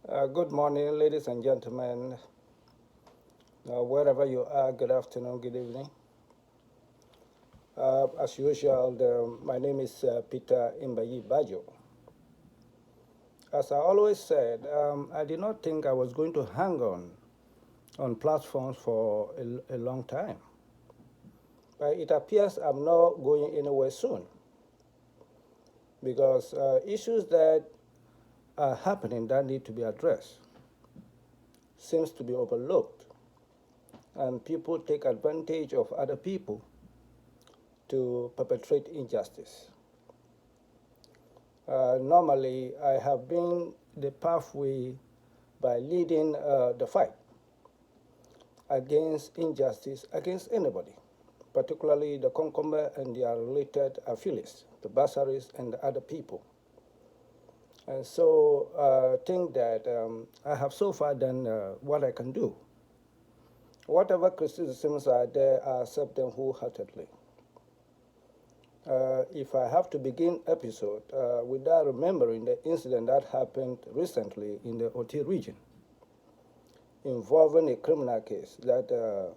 Good morning, ladies and gentlemen. Wherever you are, good afternoon, good evening. As usual, my name is Peter Imbayi Bajo. As I always said, I did not think I was going to hang on platforms for a long time. But it appears I'm not going anywhere soon because issues that are happening that need to be addressed seems to be overlooked, and people take advantage of other people to perpetrate injustice. Normally, I have been the pathway by leading the fight against injustice against anybody, particularly the Concombre and their related affiliates, the bursaries and the other people. And so I think that I have so far done what I can do. Whatever criticisms are there, I accept them wholeheartedly. If I have to begin episode without remembering the incident that happened recently in the Oti region involving a criminal case that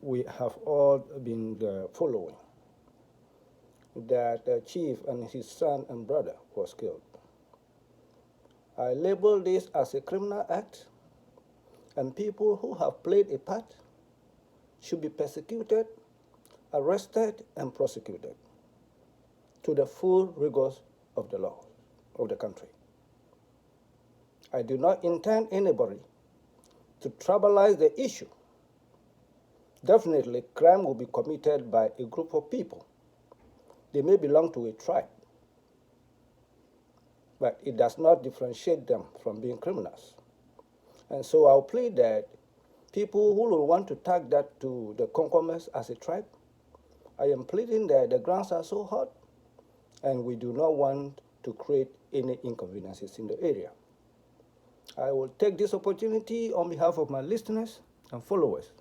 we have all been following, that the chief and his son and brother was killed. I label this as a criminal act, and people who have played a part should be persecuted, arrested, and prosecuted to the full rigors of the law of the country. I do not intend anybody to trivialize the issue. Definitely, crime will be committed by a group of people. They may belong to a tribe, but it does not differentiate them from being criminals. And so I'll plead that people who will want to tag that to the Concomers as a tribe, I am pleading that the grounds are so hot and we do not want to create any inconveniences in the area. I will take this opportunity on behalf of my listeners and followers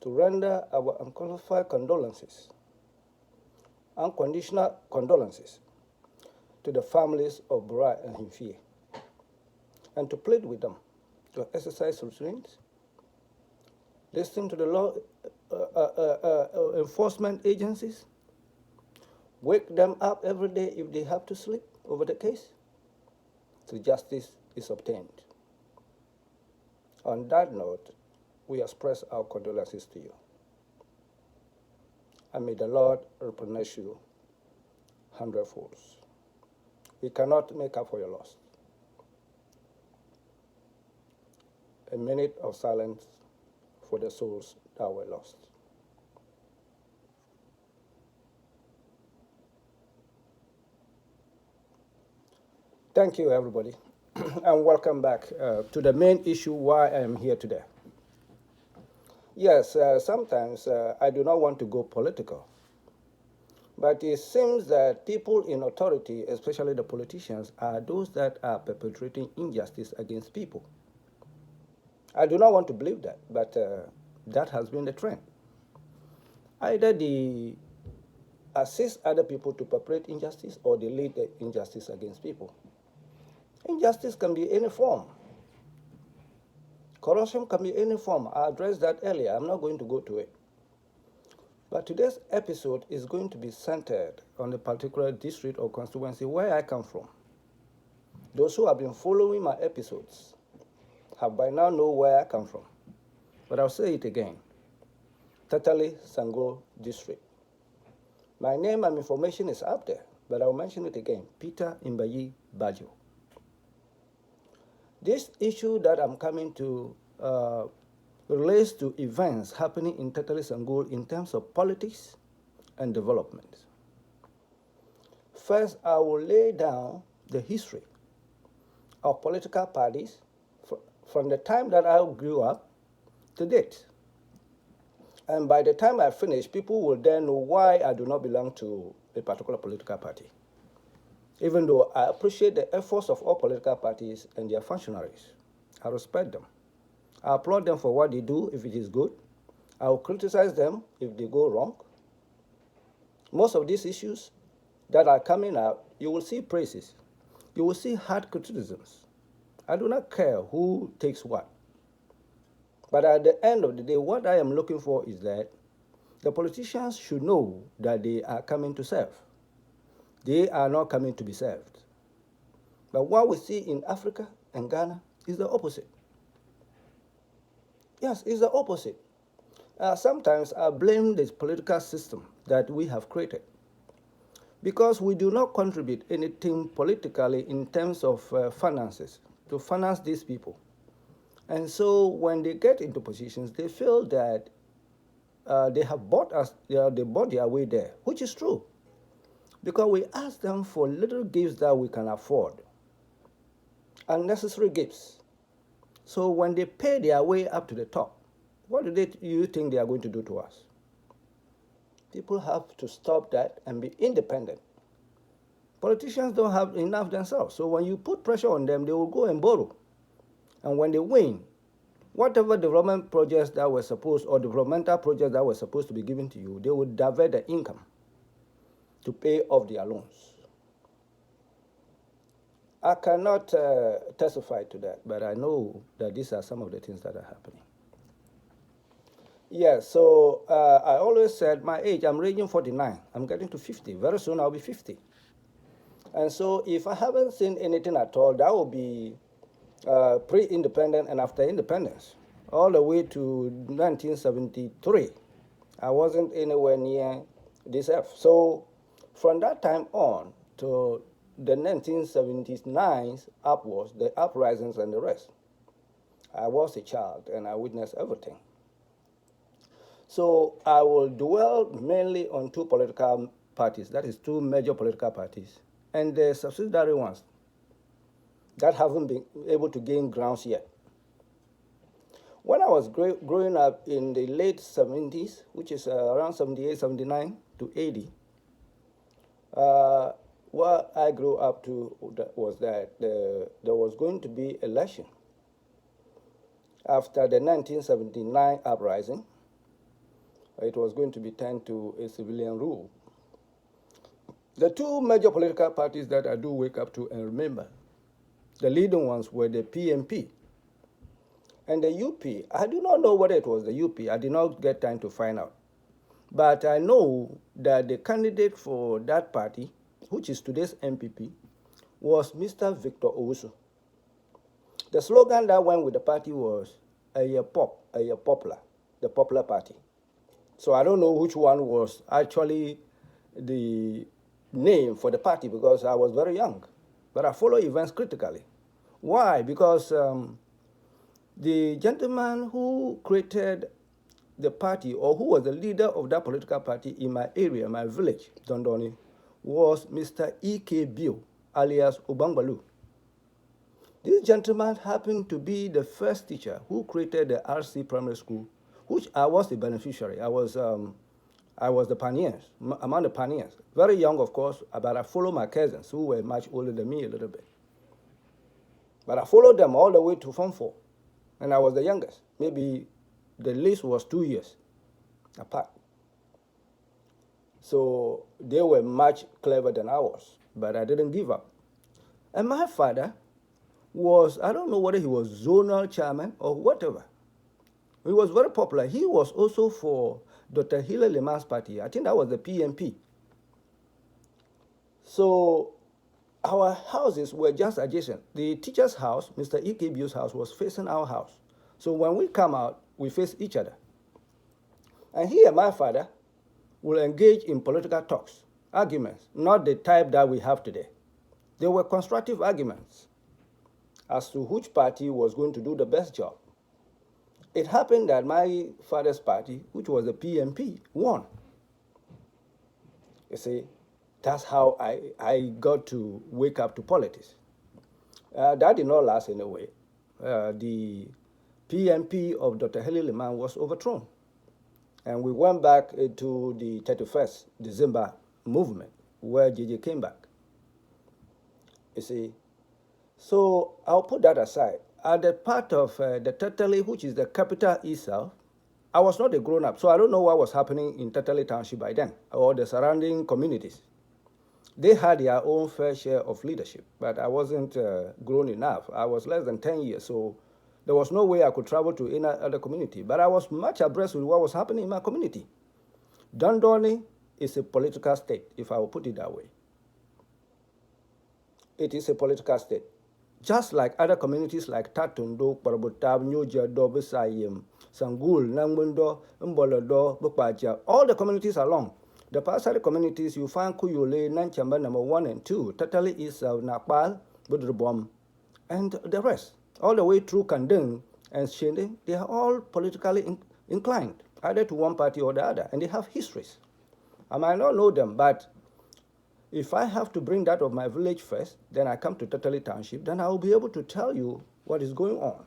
to render our unqualified condolences, unconditional condolences to the families of Bura and Himfie, and to plead with them to exercise restraint, listen to the law enforcement agencies, wake them up every day if they have to sleep over the case, till justice is obtained. On that note, we express our condolences to you. And may the Lord replenish you hundredfold. We cannot make up for your loss. A minute of silence for the souls that were lost. Thank you, everybody, and welcome back to the main issue why I am here today. Yes, sometimes I do not want to go political, but it seems that people in authority, especially the politicians, are those that are perpetrating injustice against people. I do not want to believe that, but that has been the trend. Either they assist other people to perpetrate injustice or they lead the injustice against people. Injustice can be any form. Corruption can be any form. I addressed that earlier. I'm not going to go to it. But today's episode is going to be centered on a particular district or constituency where I come from. Those who have been following my episodes have by now know where I come from. But I'll say it again. Tatali Sangol District. My name and information is up there, but I'll mention it again. Peter Imbayi Bajo. This issue that I'm coming to relates to events happening in Tatali Sangol in terms of politics and development. First, I will lay down the history of political parties from the time that I grew up to date. And by the time I finish, people will then know why I do not belong to a particular political party. Even though I appreciate the efforts of all political parties and their functionaries, I respect them. I applaud them for what they do if it is good. I will criticize them if they go wrong. Most of these issues that are coming out, you will see praises. You will see hard criticisms. I do not care who takes what. But at the end of the day, what I am looking for is that the politicians should know that they are coming to serve. They are not coming to be served. But what we see in Africa and Ghana is the opposite. Yes, it's the opposite. Sometimes I blame the political system that we have created because we do not contribute anything politically in terms of finances to finance these people. And so when they get into positions, they feel that they have bought us, they bought their way there, which is true. Because we ask them for little gifts that we can afford, unnecessary gifts. So when they pay their way up to the top, what do you think they are going to do to us? People have to stop that and be independent. Politicians don't have enough themselves. So when you put pressure on them, they will go and borrow. And when they win, whatever development projects that were supposed, or developmental projects that were supposed to be given to you, they would divert the income to pay off their loans. I cannot testify to that, but I know that these are some of the things that are happening. Yes, so I always said my age, I'm reaching 49. I'm getting to 50. Very soon I'll be 50. And so if I haven't seen anything at all, that will be pre-independent and after independence, all the way to 1973. I wasn't anywhere near this earth. So from that time on to the 1979 upwards, the uprisings and the rest, I was a child and I witnessed everything. So I will dwell mainly on two political parties, that is two major political parties, and the subsidiary ones that haven't been able to gain grounds yet. When I was growing up in the late 70s, which is around 78, 79 to 80, what I grew up to was that there was going to be election after the 1979 uprising. It was going to be turned to a civilian rule. The two major political parties that I do wake up to and remember, the leading ones were the PMP and the UP. I do not know whether it was the UP. I did not get time to find out. But I know that the candidate for that party, which is today's MPP, was Mr. Victor Owusu. The slogan that went with the party was popular, the Popular Party. So I don't know which one was actually the name for the party because I was very young. But I follow events critically. Why? Because the gentleman who created the party, or who was the leader of that political party in my area, my village, Dondoni, was Mr. E.K. Bio, alias Obangbalu. This gentleman happened to be the first teacher who created the RC primary school, which I was the beneficiary. I was the pioneers, among the pioneers. Very young, of course, but I followed my cousins who were much older than me a little bit. But I followed them all the way to Form 4, and I was the youngest. Maybe the least was 2 years apart. So they were much clever than I was, but I didn't give up. And my father was, I don't know whether he was zonal chairman or whatever. He was very popular. He was also for Dr. Hillel Leman's party. I think that was the PMP. So our houses were just adjacent. The teacher's house, Mr. E.K. Bio's house, was facing our house. So when we come out, we face each other. And he and my father will engage in political talks, arguments, not the type that we have today. They were constructive arguments as to which party was going to do the best job. It happened that my father's party, which was the PMP, won. You see, that's how I got to wake up to politics. That did not last anyway. The PMP of Dr. Hillel Leman was overthrown. And we went back to the 31st December movement, where JJ came back. You see, so I'll put that aside. At the part of the Tetele, which is the capital itself, I was not a grown-up, so I don't know what was happening in Tetele Township by then, or the surrounding communities. They had their own fair share of leadership, but I wasn't grown enough. I was less than 10 years, so there was no way I could travel to any other community. But I was much abreast with what was happening in my community. Dondoni is a political state, if I will put it that way. It is a political state. Just like other communities like Tatundo, Parabutab, Nyoja, Dobisayim, Sangul, Nangundo, Mbolodo, Bukwaja, all the communities along. The Pasari communities, you find Kuyule, Nanchamba number 1 and 2, Tatali is Napal, Budrubom, and the rest. All the way through Kandung and Shende, they are all politically inclined, either to one party or the other, and they have histories. I might not know them, but if I have to bring that of my village first, then I come to Tatali Township, then I will be able to tell you what is going on.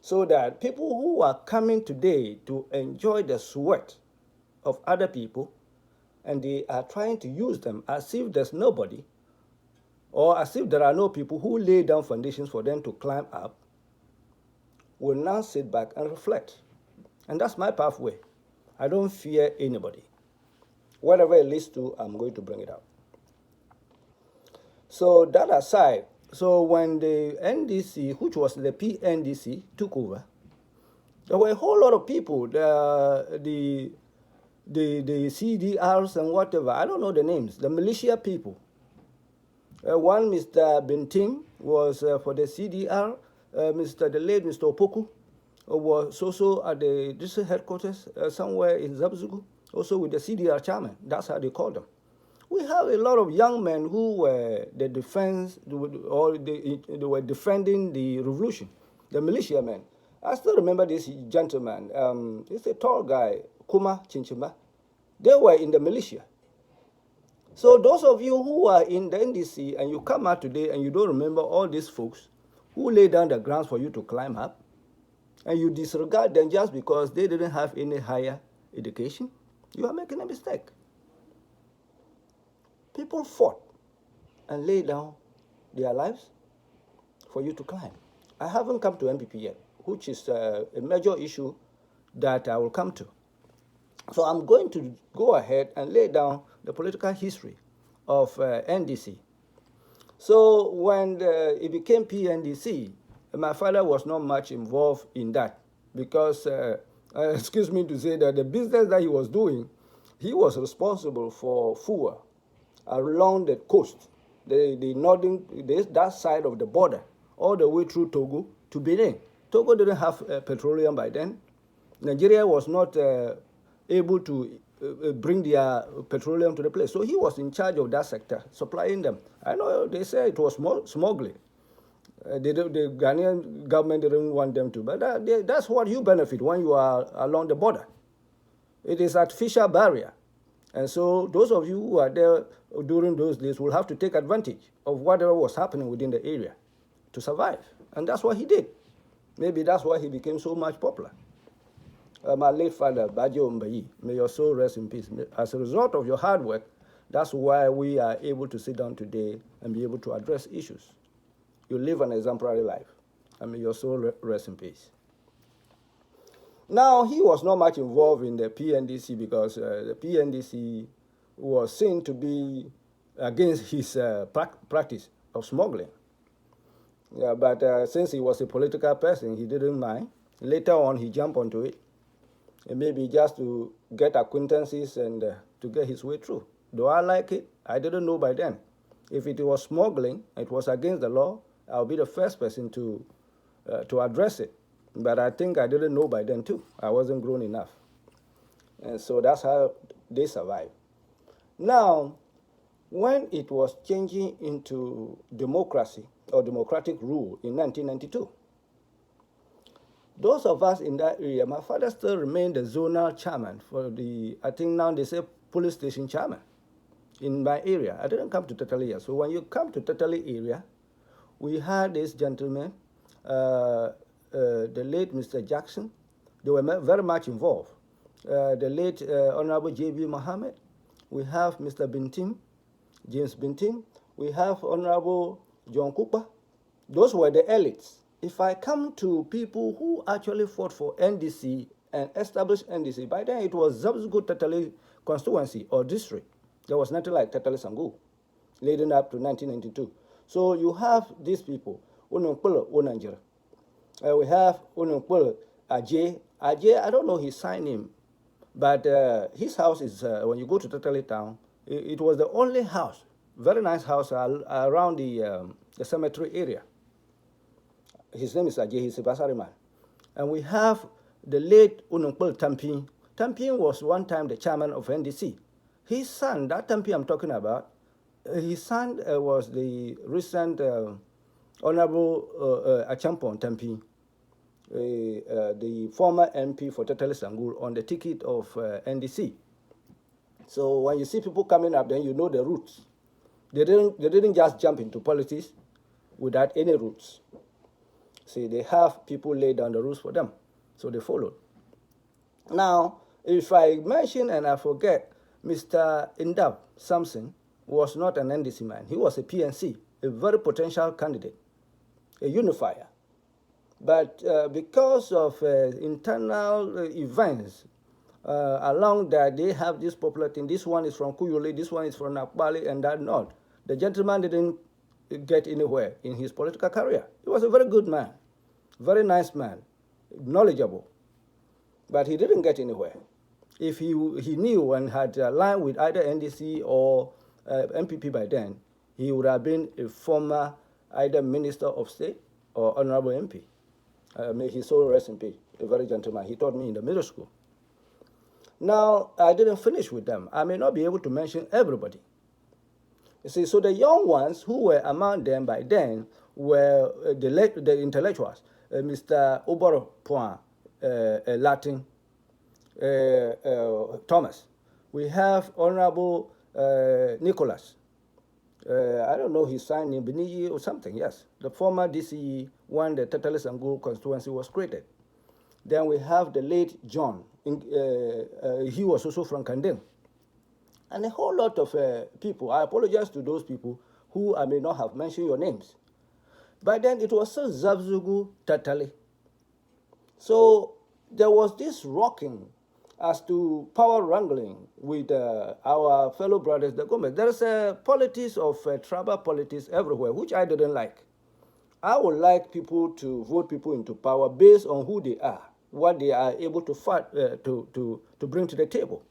So that people who are coming today to enjoy the sweat of other people, and they are trying to use them as if there's nobody, or as if there are no people who lay down foundations for them to climb up, will now sit back and reflect. And that's my pathway. I don't fear anybody. Whatever it leads to, I'm going to bring it out. So that aside, so when the NDC, which was the PNDC, took over, there were a whole lot of people, the CDRs and whatever, I don't know the names, the militia people. One, Mr. Bentim, was for the CDR. The late Mr. Opoku was also at the district headquarters somewhere in Zabzugu, also with the CDR chairman. That's how they called them. We have a lot of young men who were the defense, or they were defending the revolution, the militia men. I still remember this gentleman. He's a tall guy, Kuma Chinchimba. They were in the militia. So those of you who are in the NDC and you come out today and you don't remember all these folks who laid down the grounds for you to climb up, and you disregard them just because they didn't have any higher education, you are making a mistake. People fought and laid down their lives for you to climb. I haven't come to MPP yet, which is a major issue that I will come to. So I'm going to go ahead and lay down the political history of NDC. So when it became PNDC, my father was not much involved in that because, excuse me to say that the business that he was doing, he was responsible for FUA along the coast, the northern, that side of the border, all the way through Togo to Benin. Togo didn't have petroleum by then. Nigeria was not able to bring their petroleum to the place. So he was in charge of that sector, supplying them. I know they say it was smuggling. The Ghanaian government didn't want them to, but that's what you benefit when you are along the border. It is artificial barrier. And so those of you who are there during those days will have to take advantage of whatever was happening within the area to survive. And that's what he did. Maybe that's why he became so much popular. My late father, Bajo Mbayi, may your soul rest in peace. As a result of your hard work, that's why we are able to sit down today and be able to address issues. You live an exemplary life, and may your soul rest in peace. Now, he was not much involved in the PNDC because the PNDC was seen to be against his practice of smuggling. Yeah, but since he was a political person, he didn't mind. Later on, he jumped onto it, and maybe just to get acquaintances and to get his way through. Do I like it? I didn't know by then. If it was smuggling, it was against the law, I'll be the first person to address it. But I think I didn't know by then too. I wasn't grown enough. And so that's how they survived. Now, when it was changing into democracy or democratic rule in 1992, those of us in that area, my father still remained the zonal chairman for the, I think now they say police station chairman in my area. I didn't come to Tatali yet. So when you come to Tatali area, we had this gentleman, the late Mr. Jackson. They were very much involved. The late Honorable J.B. Mohammed. We have Mr. Bintim, James Bintim. We have Honorable John Cooper. Those were the elites. If I come to people who actually fought for NDC and established NDC, by then it was Zabzugu Tatali constituency or district. There was nothing like Tetale Sangu leading up to 1992. So you have these people, Unumpula Unanjira. We have Unumpula Ajay. Ajay, I don't know his sign name, but his house is, when you go to Tetale town, it was the only house, very nice house around the cemetery area. His name is Ajay, he's a Basari man. And we have the late Unumpul Tampin. Tampin was one time the chairman of NDC. His son, that Tampin I'm talking about, his son was the recent Honorable Achampon Tampin, the former MP for Tetele Sangul on the ticket of NDC. So when you see people coming up, then you know the roots. They didn't just jump into politics without any roots. See, they have people lay down the rules for them, so they followed. Now, if I mention and I forget, Mr. Indab Samson was not an NDC man. He was a PNC, a very potential candidate, a unifier. But because of internal events along that, they have this popular thing. This one is from Kuyuli, this one is from Nakbali, and that not. The gentleman didn't get anywhere in his political career. He was a very good man, very nice man, knowledgeable, but he didn't get anywhere. If he knew and had aligned with either NDC or MPP by then, he would have been a former either Minister of State or Honorable MP. May his soul rest in peace, a very gentleman. He taught me in the middle school. Now, I didn't finish with them. I may not be able to mention everybody. You see, so the young ones who were among them by then were the intellectuals, Mr. Oboro Point, Latin, Thomas. We have Honorable Nicholas. I don't know his sign name, Beniji or something, yes. The former DCE when the Tetele Sangul constituency was created. Then we have the late John. He was also from Kandem. And a whole lot of people. I apologize to those people who I may not have mentioned your names. But then it was so Zabzugu Tatali. So there was this rocking as to power wrangling with our fellow brothers, the government. There is a politics of tribal politics everywhere, which I didn't like. I would like people to vote people into power based on who they are, what they are able to fight, to bring to the table.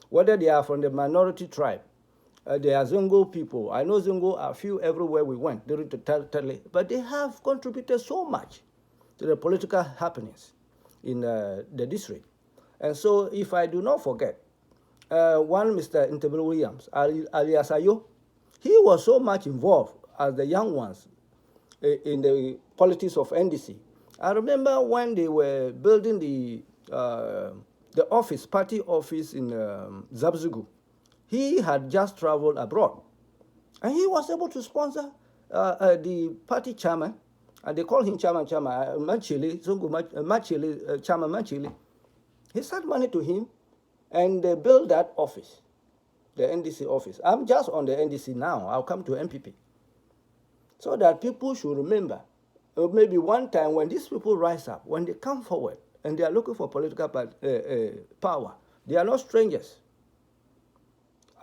Whether they are from the minority tribe, they are Zongo people. I know Zongo are few everywhere we went during the Tele, but they have contributed so much to the political happenings in the district. And so, if I do not forget, one Mr. Intebel Williams, alias Ayo, he was so much involved as the young ones in the politics of NDC. I remember when they were building the office, party office in Zabzugu. He had just traveled abroad, and he was able to sponsor the party chairman, and they call him Chairman Manchili, Zungu Manchili, Chairman Manchili. He sent money to him, and they built that office, the NDC office. I'm just on the NDC now. I'll come to MPP. So that people should remember, maybe one time when these people rise up, when they come forward and they are looking for political power, they are not strangers.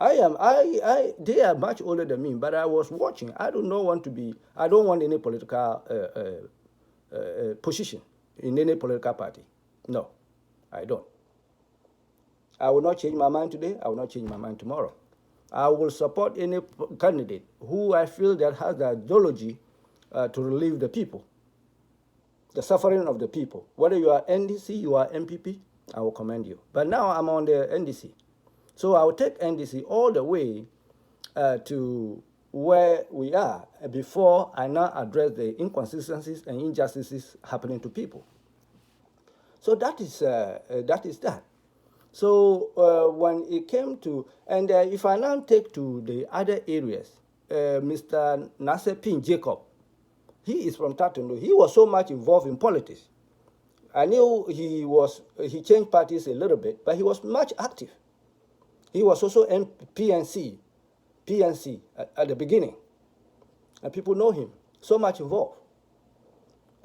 They are much older than me, but I was watching. I don't want any political position in any political party. No, I don't. I will not change my mind today. I will not change my mind tomorrow. I will support any candidate who I feel that has the ideology to relieve the people, the suffering of the people. Whether you are NDC, you are MPP, I will commend you. But now I'm on the NDC. So I will take NDC all the way to where we are before I now address the inconsistencies and injustices happening to people. So that is that. So when it came to, and if I now take to the other areas, Mr. Nasser Pin Jacob, he is from Tatondo. He was so much involved in politics. I knew he changed parties a little bit, but he was much active. He was also PNC at the beginning. And people know him, so much involved.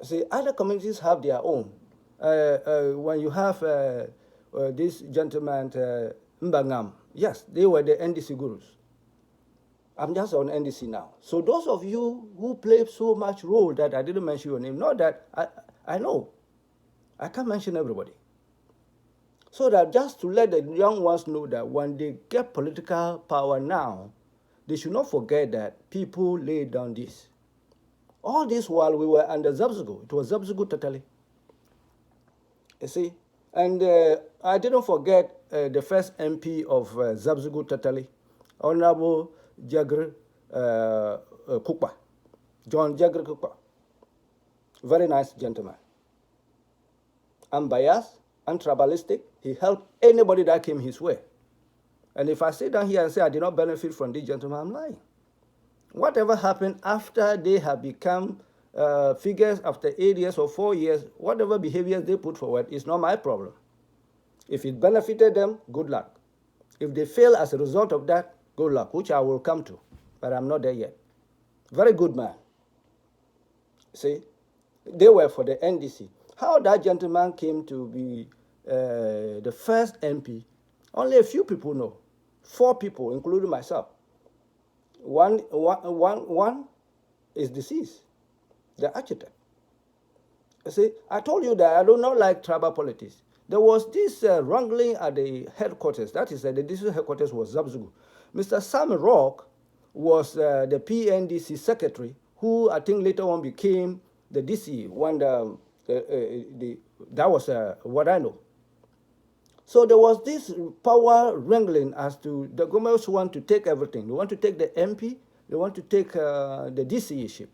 See, other communities have their own. When you have this gentleman, Mbangam, yes, they were the NDC gurus. I'm just on NDC now. So those of you who play so much role that I didn't mention your name, not that I know. I can't mention everybody. So that just to let the young ones know that when they get political power now, they should not forget that people laid down this. All this while we were under Zabzugu. It was Zabzugu totally. You see? And I didn't forget the first MP of Zabzugu totally, Honorable Jagr Kukpa, John Jagr Kukpa. Very nice gentleman. Unbiased, untribalistic. He helped anybody that came his way. And if I sit down here and say I did not benefit from this gentleman, I'm lying. Whatever happened after they have become figures after 8 years or 4 years, whatever behaviors they put forward is not my problem. If it benefited them, good luck. If they fail as a result of that, good luck, which I will come to. But I'm not there yet. Very good man. See, they were for the NDC. How that gentleman came to be the first MP, only a few people know. 4 people, including myself. One is deceased, the architect. You see, I told you that I do not like tribal politics. There was this wrangling at the headquarters. That is, the district headquarters was Zabzugu. Mr. Sam Rock was the PNDC secretary, who I think later on became the DC when that was what I know. So there was this power wrangling as to the governments want to take everything. They want to take the MP, they want to take the DCE-ship.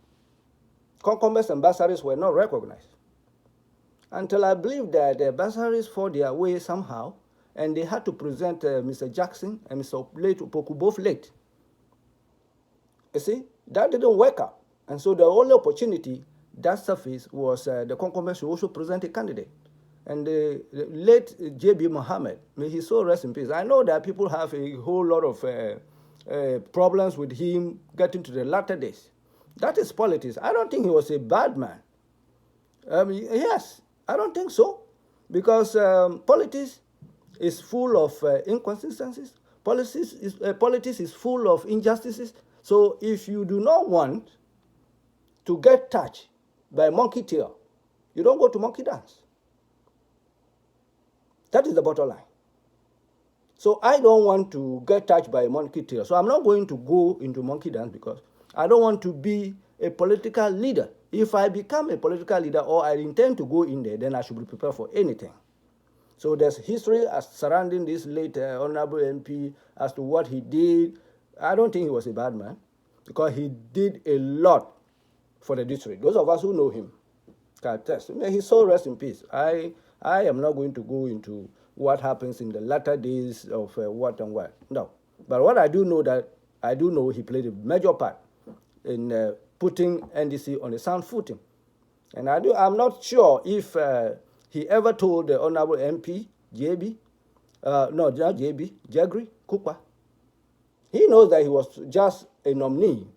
Concomers and bursaries were not recognized. Until I believe that the bursaries fought their way somehow, and they had to present Mr. Jackson and Mr. Late Opoku, both late. You see, that didn't work out. And so the only opportunity that surfaced was the Concomers should also present a candidate. And the late J.B. Mohammed, may he so rest in peace. I know that people have a whole lot of problems with him getting to the latter days. That is politics. I don't think he was a bad man. Yes, I don't think so. Because politics is full of inconsistencies. Politics is full of injustices. So if you do not want to get touched by monkey tail, you don't go to monkey dance. That is the bottom line. So I don't want to get touched by a monkey tail. So I'm not going to go into monkey dance because I don't want to be a political leader. If I become a political leader or I intend to go in there, then I should be prepared for anything. So there's history surrounding this late Honorable MP as to what he did. I don't think he was a bad man because he did a lot for the district. Those of us who know him can attest. May his soul rest in peace. I am not going to go into what happens in the latter days of what and what. No. But what I do know he played a major part in putting NDC on a sound footing. And I'm not sure if he ever told the Honorable MP, JB, no, not JB, Jagri Kukpa. He knows that he was just a nominee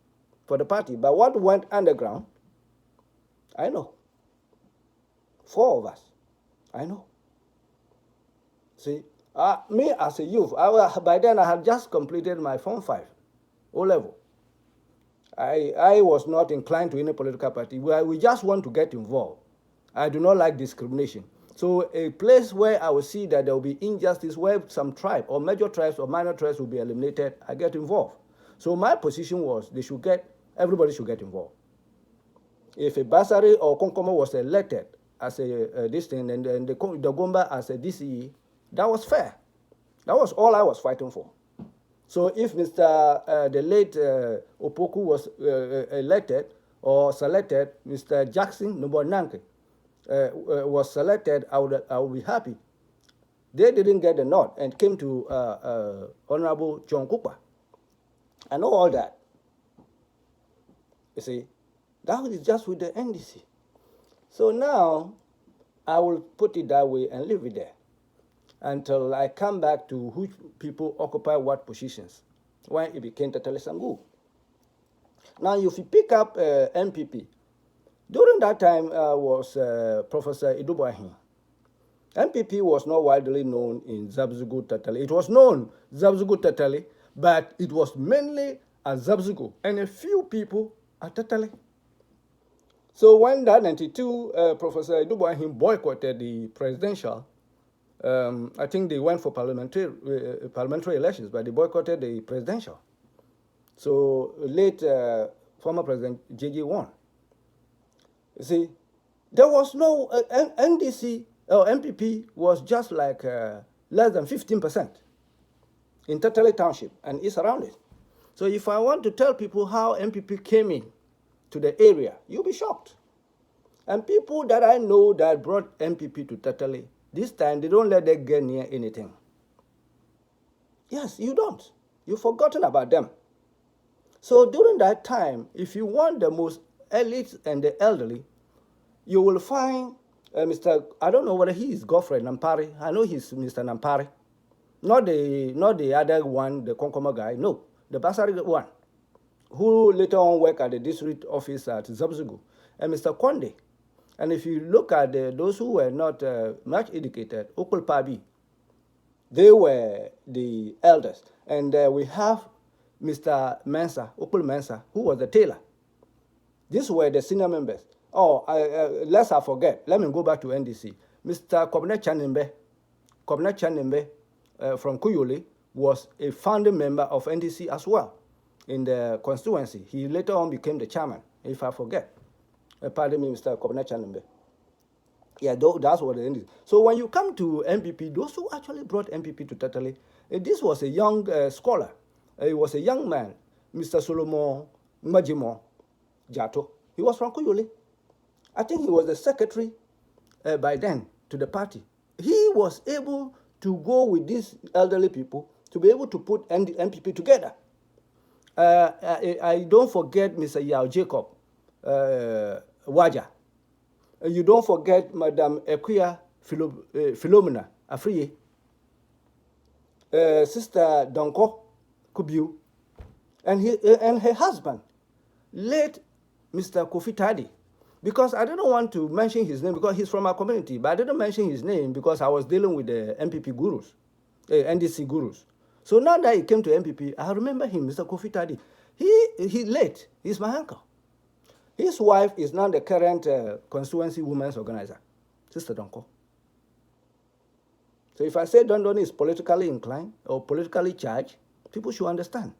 for the party. But what went underground, I know. 4 of us, I know. See, me as a youth, by then I had just completed my Form 5, O-level. I was not inclined to any political party. We just want to get involved. I do not like discrimination. So a place where I will see that there will be injustice, where some tribe or major tribes or minor tribes will be eliminated, I get involved. So my position was everybody should get involved. If a bursary or Konkomo was elected as this thing, and the Gomba as a DCE, that was fair. That was all I was fighting for. So if the late Opoku was elected or selected, Mr. Jackson Nobonanke was selected, I would be happy. They didn't get the nod and came to Honorable John Kukpa. I know all that. You see, that is just with the NDC. So now, I will put it that way and leave it there until I come back to which people occupy what positions when it became Tatale Sangu. Now, if you pick up MPP, during that time was Professor Idubuahin. MPP was not widely known in Zabzugu Tatale. It was known Zabzugu Tatale, but it was mainly at Zabzugo and a few people at Tatale. So when that 92, Professor Dubois him boycotted the presidential, I think they went for parliamentary elections, but they boycotted the presidential. So late former President JJ won. You see, there was no NDC or MPP was just like less than 15% in Tatale Township and its surroundings. So if I want to tell people how MPP came in to the area, you'll be shocked. And people that I know that brought MPP to Tatale, this time they don't let them get near anything. Yes, you don't. You've forgotten about them. So during that time, if you want the most elite and the elderly, you will find Mr. I don't know whether he is Godfrey Nampari. I know he's Mr. Nampari. Not the other one, the Konkoma guy. No, the Basari one, who later on worked at the district office at Zabzugu, and Mr. Konde. And if you look at those who were not much educated, Okul Pabi, they were the elders. And we have Mr. Mensa, Okul Mensa, who was the tailor. These were the senior members. Oh, lest I forget, let me go back to NDC. Mr. Kobne Chanimbe from Kuyole was a founding member of NDC as well in the constituency. He later on became the chairman, if I forget. Pardon me, Mr. Kobne Chanimbe. Yeah, that's what it is. So when you come to MPP, those who actually brought MPP to Tatale, this was a young scholar. He was a young man, Mr. Solomon Majimo Jato. He was from Kuyole. I think he was the secretary by then to the party. He was able to go with these elderly people to be able to put MPP together. I don't forget Mr. Yao Jacob Waja. You don't forget Madame Equia Philomena Afriye, Sister Donko Kubiu, and her husband, late Mr. Kofi Tadi. Because I didn't want to mention his name because he's from our community, but I didn't mention his name because I was dealing with the MPP gurus, NDC gurus. So now that he came to MPP, I remember him, Mr. Kofi Tadi. He late. He's my uncle. His wife is now the current constituency women's organizer, Sister Donko. So if I say Dondoni is politically inclined or politically charged, people should understand.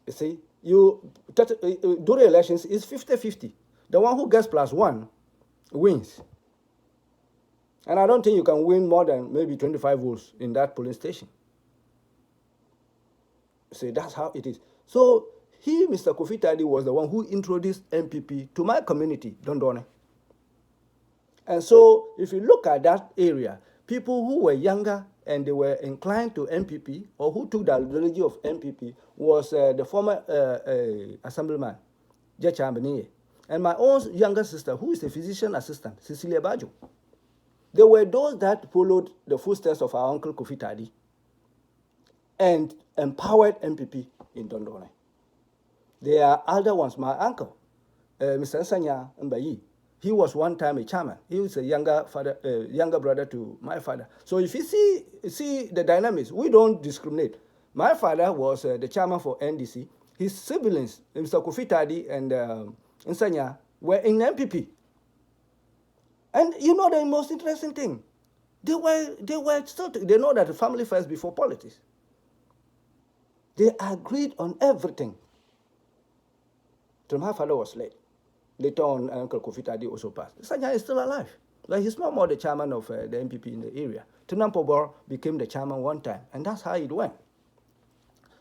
You see, during elections, it's 50-50. The one who gets +1 wins. And I don't think you can win more than maybe 25 votes in that polling station. See, that's how it is. So he, Mr. Kofi Tadi, was the one who introduced MPP to my community, Dondone. And so if you look at that area, people who were younger and they were inclined to MPP or who took the ideology of MPP was the former assemblyman, Jecha Ambaniye, and my own younger sister, who is a physician assistant, Cecilia Bajo. They were those that followed the footsteps of our uncle Kofi Tadi and empowered MPP in Dondone. There are other ones. My uncle, Mr. Nsanya Mbayi, he was one time a chairman. He was a younger brother to my father. So if you see the dynamics, we don't discriminate. My father was the chairman for NDC. His siblings, Mr. Kofi Tadi and Nsanya, were in MPP. And you know the most interesting thing, they were still, they know that the family first before politics. They agreed on everything. So my father was late. Later on, Uncle Kofi Tadi also passed. Sanya is still alive. Like he's no more the chairman of the MPP in the area. Tunampo Bor became the chairman one time, and that's how it went.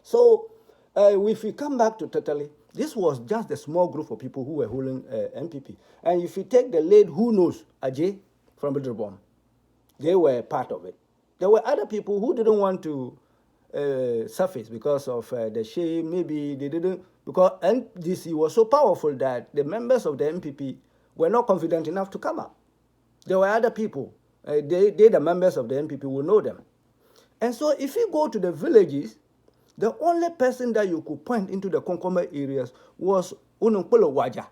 So if we come back to Tatale, this was just a small group of people who were holding MPP. And if you take the late who knows Ajay from Bidrobom, they were part of it. There were other people who didn't want to surface because of the shame. Maybe they didn't, because NDC was so powerful that the members of the MPP were not confident enough to come up. There were other people. The members of the MPP, will know them. And so if you go to the villages, the only person that you could point into the Konkoma areas was Ununkolo Waja.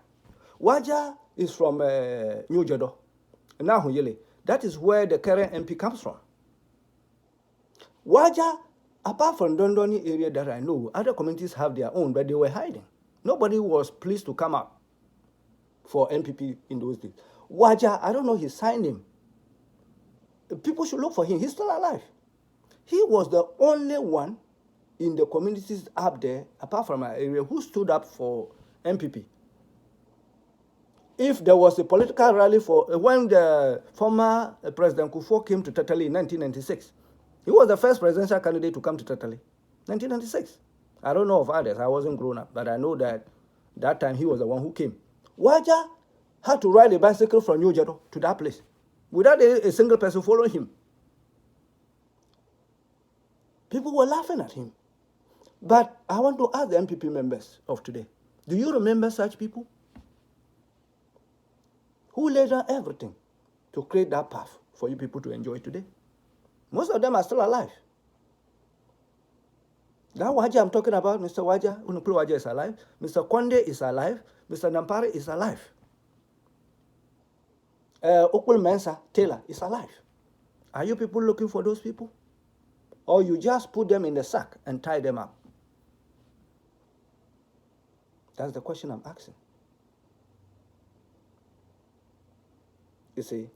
Waja is from New Jodo, Nahuyele. That is where the current MP comes from. Waja Apart from Dondoni area that I know, other communities have their own, but they were hiding. Nobody was pleased to come out for NPP in those days. Waja, I don't know his sign name. People should look for him. He's still alive. He was the only one in the communities up there, apart from our area, who stood up for NPP. If there was a political rally for when the former President Kufuor came to Tatali in 1996, he was the first presidential candidate to come to Tatali, 1996. I don't know of others. I wasn't grown up, but I know that that time he was the one who came. Waja had to ride a bicycle from New Jeto to that place without a single person following him. People were laughing at him. But I want to ask the NPP members of today, do you remember such people who laid down everything to create that path for you people to enjoy today? Most of them are still alive. That Waja I'm talking about, Mr. Waja, Unuplu Waja is alive, Mr. Konde is alive, Mr. Nampare is alive. Okul Mensa Taylor is alive. Are you people looking for those people? Or you just put them in the sack and tie them up? That's the question I'm asking. You see?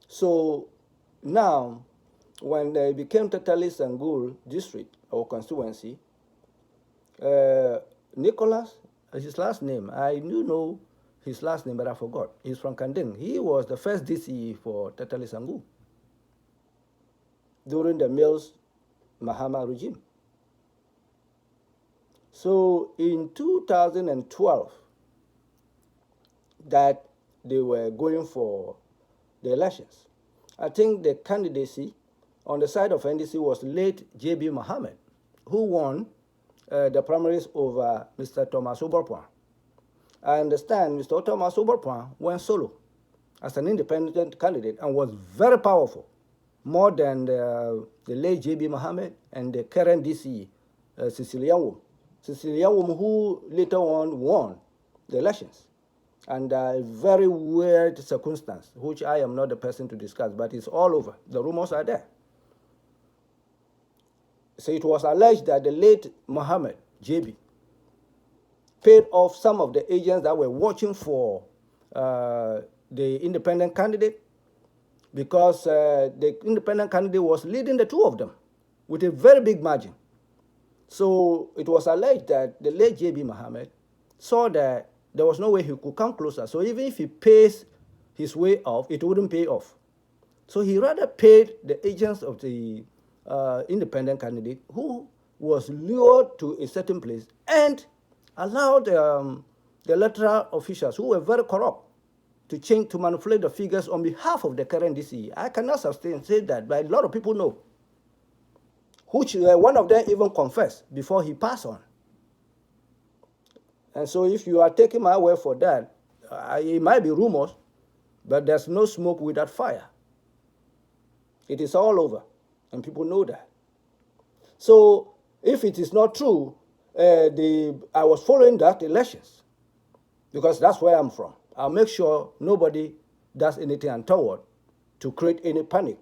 So now, when they became Tatali Sangul district or constituency, Nicholas, his last name, I do know his last name, but I forgot. He's from Kanding. He was the first DCE for Tatali Sangul during the Mills Mahama regime. So in 2012, that they were going for the elections, I think the candidacy on the side of NDC was late J.B. Mohammed, who won the primaries over Mr. Thomas Oborpoin. I understand Mr. Thomas Oborpoin went solo as an independent candidate and was very powerful, more than the late J.B. Mohammed and the current DCE, Cecilia Wum. Cecilia Wum, who later on won the elections. And a very weird circumstance, which I am not the person to discuss, but it's all over. The rumors are there. So it was alleged that the late Mohammed, JB, paid off some of the agents that were watching for the independent candidate, because the independent candidate was leading the two of them with a very big margin. So it was alleged that the late J.B. Mohammed saw that there was no way he could come closer. So even if he pays his way off, it wouldn't pay off. So he rather paid the agents of the independent candidate, who was lured to a certain place, and allowed the electoral officials, who were very corrupt, to manipulate the figures on behalf of the current DCE. I cannot say that, but a lot of people know, which one of them even confessed before he passed on. And so if you are taking my word for that, it might be rumors, but there's no smoke without fire. It is all over, and people know that. So if it is not true, I was following that elections, because that's where I'm from. I'll make sure nobody does anything untoward to create any panic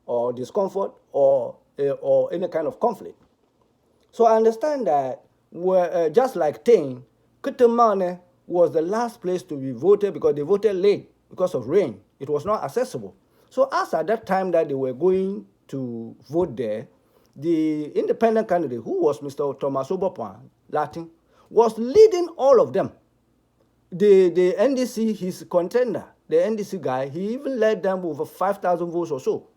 or discomfort or any kind of conflict. So I understand that just like Tain, Kutumane was the last place to be voted because they voted late because of rain. It was not accessible. So as at that time that they were going to vote there, the independent candidate, who was Mr. Thomas Oborpoin, Latin, was leading all of them. The NDC, his contender, the NDC guy, he even led them over 5,000 votes or so.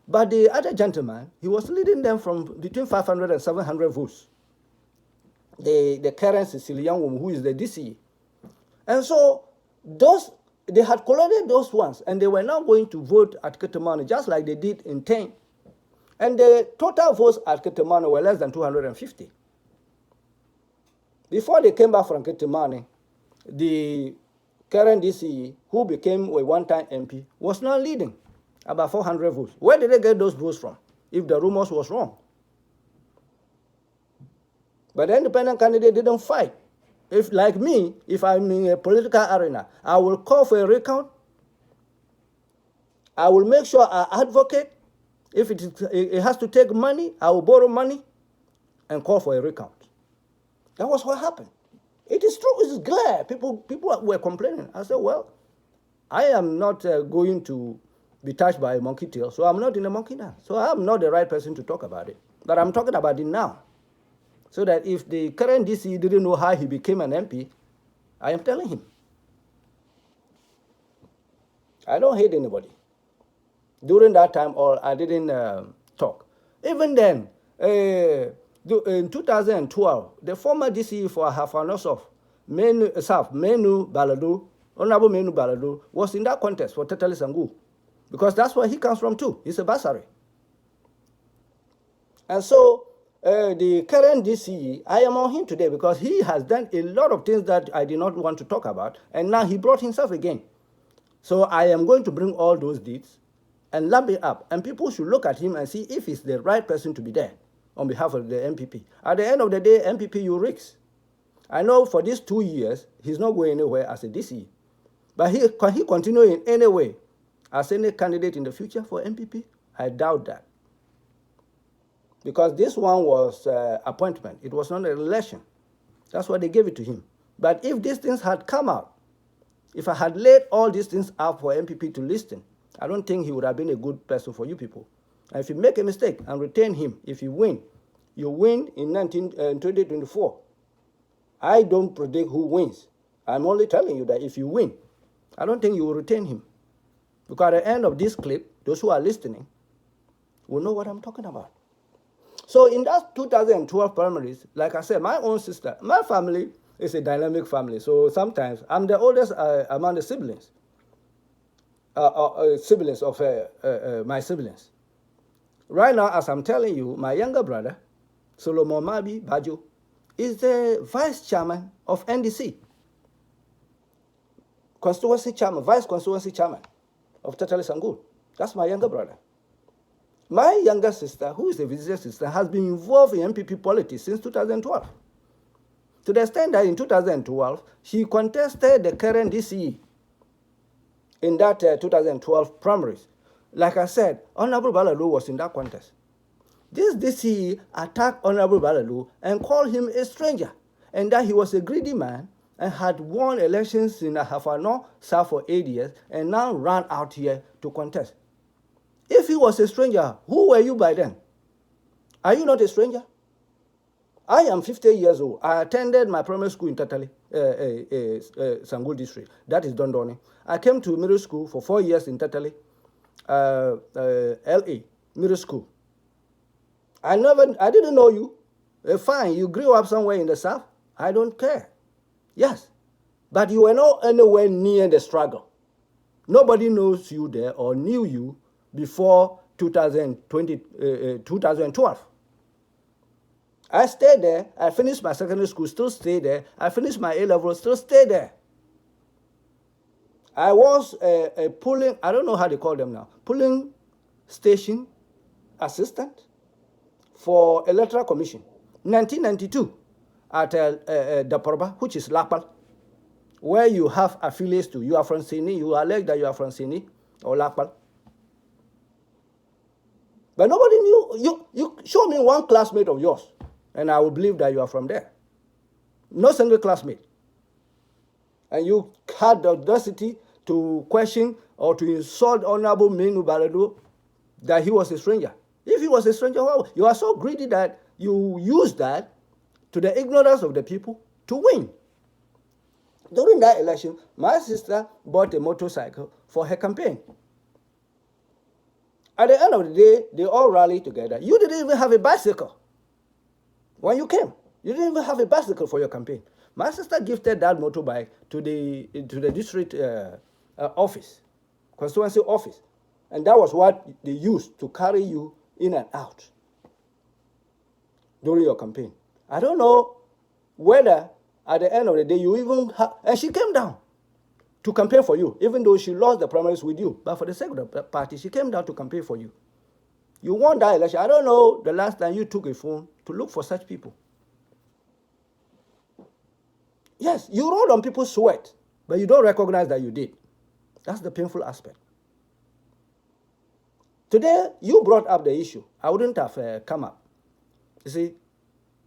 But the other gentleman, he was leading them from between 500 and 700 votes. The current Sicilian woman, who is the DCE. And so they had collected those ones, and they were now going to vote at Ketemane, just like they did in 10. And the total votes at Ketemane were less than 250. Before they came back from Ketemane, the current DCE, who became a one-time MP, was now leading about 400 votes. Where did they get those votes from, if the rumors was wrong? But the independent candidate didn't fight. If, like me, if I'm in a political arena, I will call for a recount. I will make sure I advocate. If it has to take money, I will borrow money and call for a recount. That was what happened. It is true. It is clear. People were complaining. I said, well, I am not going to be touched by a monkey tail, so I'm not in a monkey dance. So I'm not the right person to talk about it. But I'm talking about it now. So that if the current DC didn't know how he became an MP, I am telling him. I don't hate anybody. During that time, or I didn't talk. Even then, in 2012, the former DC for Hafanosof, Menu Baladu, Honorable Menu Baladu, was in that contest for Tetali Sangu. Because that's where he comes from too. He's a Basari. And so the current DCE, I am on him today because he has done a lot of things that I did not want to talk about, and now he brought himself again. So I am going to bring all those deeds and lump it up, and people should look at him and see if he's the right person to be there on behalf of the MPP. At the end of the day, MPP, you risk. I know for these 2 years, he's not going anywhere as a DCE. But can he continue in any way as any candidate in the future for MPP? I doubt that. Because this one was appointment. It was not an election. That's why they gave it to him. But if these things had come out, if I had laid all these things out for MPP to listen, I don't think he would have been a good person for you people. And if you make a mistake and retain him, if you win in 2024. I don't predict who wins. I'm only telling you that if you win, I don't think you will retain him. Because at the end of this clip, those who are listening will know what I'm talking about. So in that 2012 primaries, like I said, my own sister, my family is a dynamic family. So sometimes I'm the oldest among the siblings, siblings of my siblings. Right now, as I'm telling you, my younger brother, Solomon Mabi Bajo, is the vice chairman of NDC, vice constituency chairman of Tetali Sangul. That's my younger brother. My younger sister, who is a visitor sister, has been involved in MPP politics since 2012. To the extent that in 2012, she contested the current DCE in that 2012 primaries. Like I said, Honorable Balalu was in that contest. This DCE attacked Honorable Balalu and called him a stranger, and that he was a greedy man and had won elections in Ahafano, South for 8 years, and now ran out here to contest. If he was a stranger, who were you by then? Are you not a stranger? I am 50 years old. I attended my primary school in Tatali, Sangul district. That is Dondoni. I came to middle school for 4 years in Tatali, LA, middle school. I didn't know you. Fine, you grew up somewhere in the South. I don't care. Yes. But you were not anywhere near the struggle. Nobody knows you there or knew you before 2012. I stayed there. I finished my secondary school, still stay there. I finished my A-level, still stay there. I was a polling, I don't know how they call them now, polling station assistant for Electoral Commission, 1992, at Daporba, which is Lapal, where you have affiliates to. You are from Sini, you allege that you are from Sini or Lapal. But nobody knew. You show me one classmate of yours, and I will believe that you are from there. No single classmate. And you had the audacity to question or to insult Honorable Menu Baladu that he was a stranger. If he was a stranger, well, you are so greedy that you use that to the ignorance of the people to win. During that election, my sister bought a motorcycle for her campaign. At the end of the day, they all rallied together. You didn't even have a bicycle when you came. You didn't even have a bicycle for your campaign. My sister gifted that motorbike to the district office, constituency office. And that was what they used to carry you in and out during your campaign. I don't know whether at the end of the day you even have, and she came down to campaign for you, even though she lost the primaries with you. But for the sake of the party, she came down to campaign for you. You won that election. I don't know the last time you took a phone to look for such people. Yes, you rode on people's sweat, but you don't recognize that you did. That's the painful aspect. Today, you brought up the issue. I wouldn't have come up. You see,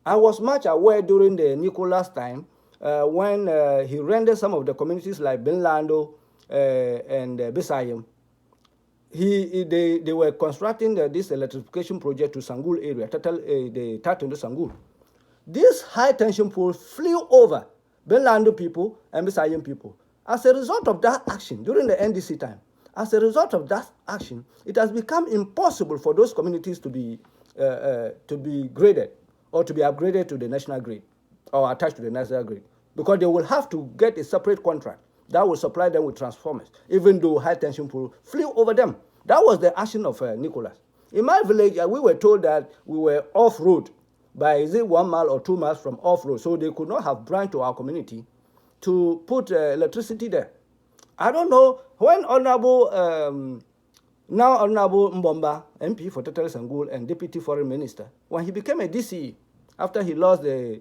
I was much aware during the Nicholas time when he rendered some of the communities like Benlando and Bisayim. They were constructing this electrification project to Sangul area, the Tatondo Sangul. This high tension pole flew over Benlando people and Bisayim people. As a result of that action during the NDC time, as a result of that action, it has become impossible for those communities to be graded or to be upgraded to the national grid or attached to the national grid, because they will have to get a separate contract that will supply them with transformers, even though high tension pole flew over them. That was the action of Nicholas. In my village, we were told that we were off-road by, is it 1 mile or 2 miles from off-road, so they could not have branch to our community to put electricity there. I don't know when now Honorable Mbomba, MP for Tetele Sangul and Deputy Foreign Minister, when he became a DCE after he lost the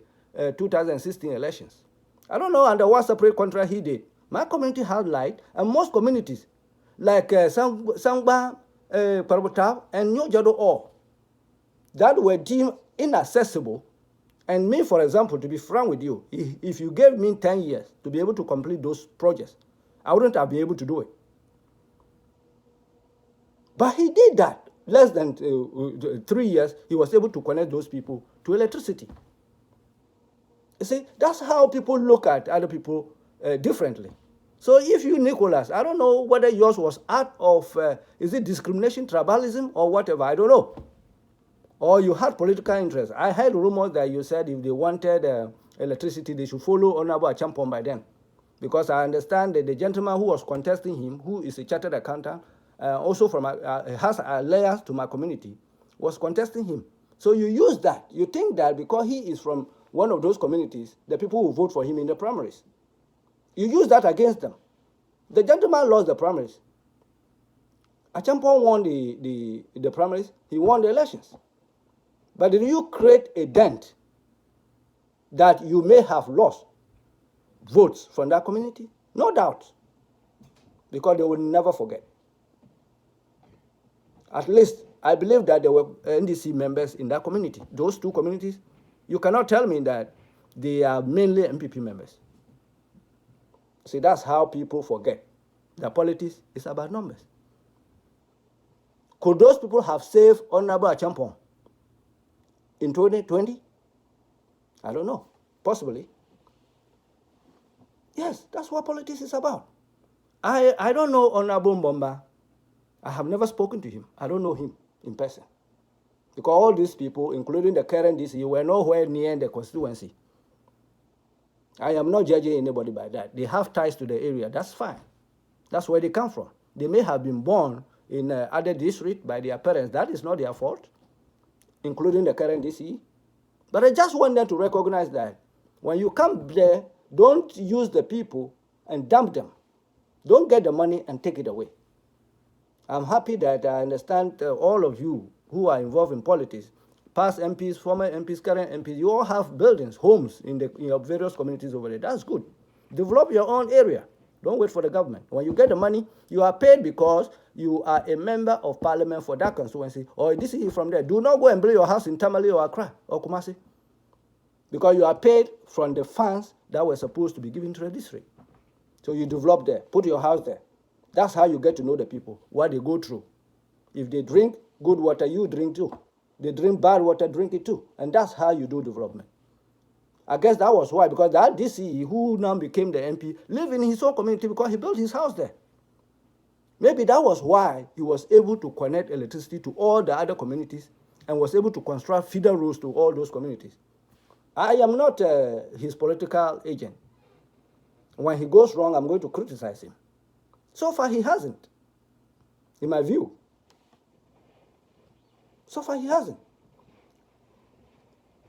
2016 elections. I don't know under what separate contract he did. My community had light, and most communities, like Sangba, Parabota, and New Jado all, that were deemed inaccessible. And me, for example, to be frank with you, if you gave me 10 years to be able to complete those projects, I wouldn't have been able to do it. But he did that. Less than 3 years, he was able to connect those people to electricity. You see, that's how people look at other people differently. So if you, Nicholas, I don't know whether yours was out of, is it discrimination, tribalism, or whatever, I don't know. Or you had political interest. I heard rumors that you said if they wanted electricity, they should follow Honorable Achampong by then. Because I understand that the gentleman who was contesting him, who is a chartered accountant, also from has layers to my community, was contesting him. So you use that. You think that because he is from one of those communities, the people will vote for him in the primaries. You use that against them. The gentleman lost the primaries. Achampong won the primaries. He won the elections. But did you create a dent that you may have lost votes from that community? No doubt. Because they will never forget. At least, I believe that there were NDC members in that community. Those two communities, you cannot tell me that they are mainly MPP members. See, that's how people forget that politics is about numbers. Could those people have saved Honorable Achampong in 2020? I don't know. Possibly. Yes, that's what politics is about. I don't know Honorable Mbomba. I have never spoken to him. I don't know him in person. Because all these people, including the current DC, were nowhere near the constituency. I am not judging anybody by that. They have ties to the area. That's fine. That's where they come from. They may have been born in other district by their parents. That is not their fault, including the current DC. But I just want them to recognize that when you come there, don't use the people and dump them. Don't get the money and take it away. I'm happy that I understand all of you who are involved in politics, past MPs, former MPs, current MPs, you all have buildings, homes in your various communities over there. That's good. Develop your own area. Don't wait for the government. When you get the money, you are paid because you are a member of parliament for that constituency, or this is from there. Do not go and build your house in Tamale or Accra or Kumasi, because you are paid from the funds that were supposed to be given to the district. So you develop there, put your house there. That's how you get to know the people, what they go through. If they drink good water, you drink too. They drink bad water, drink it too. And that's how you do development. I guess that was why, because that DCE, who now became the MP, lived in his own community because he built his house there. Maybe that was why he was able to connect electricity to all the other communities and was able to construct feeder roads to all those communities. I am not his political agent. When he goes wrong, I'm going to criticize him. So far, he hasn't, in my view. So far, he hasn't.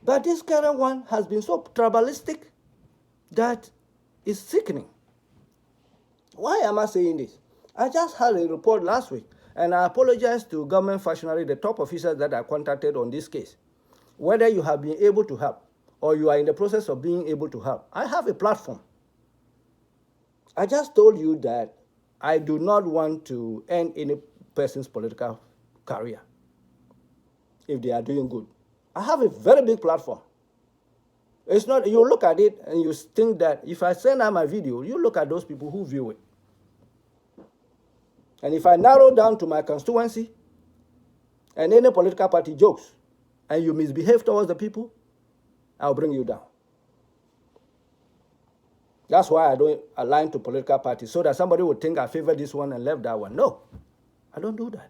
But this current one has been so tribalistic that it's sickening. Why am I saying this? I just had a report last week, and I apologize to government functionaries, the top officers that I contacted on this case, whether you have been able to help or you are in the process of being able to help. I have a platform. I just told you that I do not want to end any person's political career if they are doing good. I have a very big platform. It's not, you look at it and you think that if I send out my video, you look at those people who view it. And if I narrow down to my constituency and any political party jokes and you misbehave towards the people, I'll bring you down. That's why I don't align to political parties, so that somebody would think I favor this one and left that one. No, I don't do that.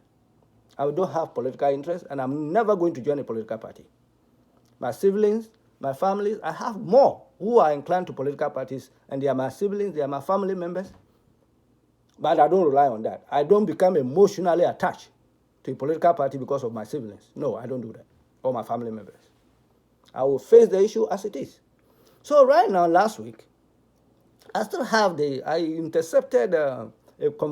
I don't have political interest, and I'm never going to join a political party. My siblings, my families, I have more who are inclined to political parties, and they are my siblings, they are my family members. But I don't rely on that. I don't become emotionally attached to a political party because of my siblings. No, I don't do that, or my family members. I will face the issue as it is. So right now, last week, I still have I intercepted a conversation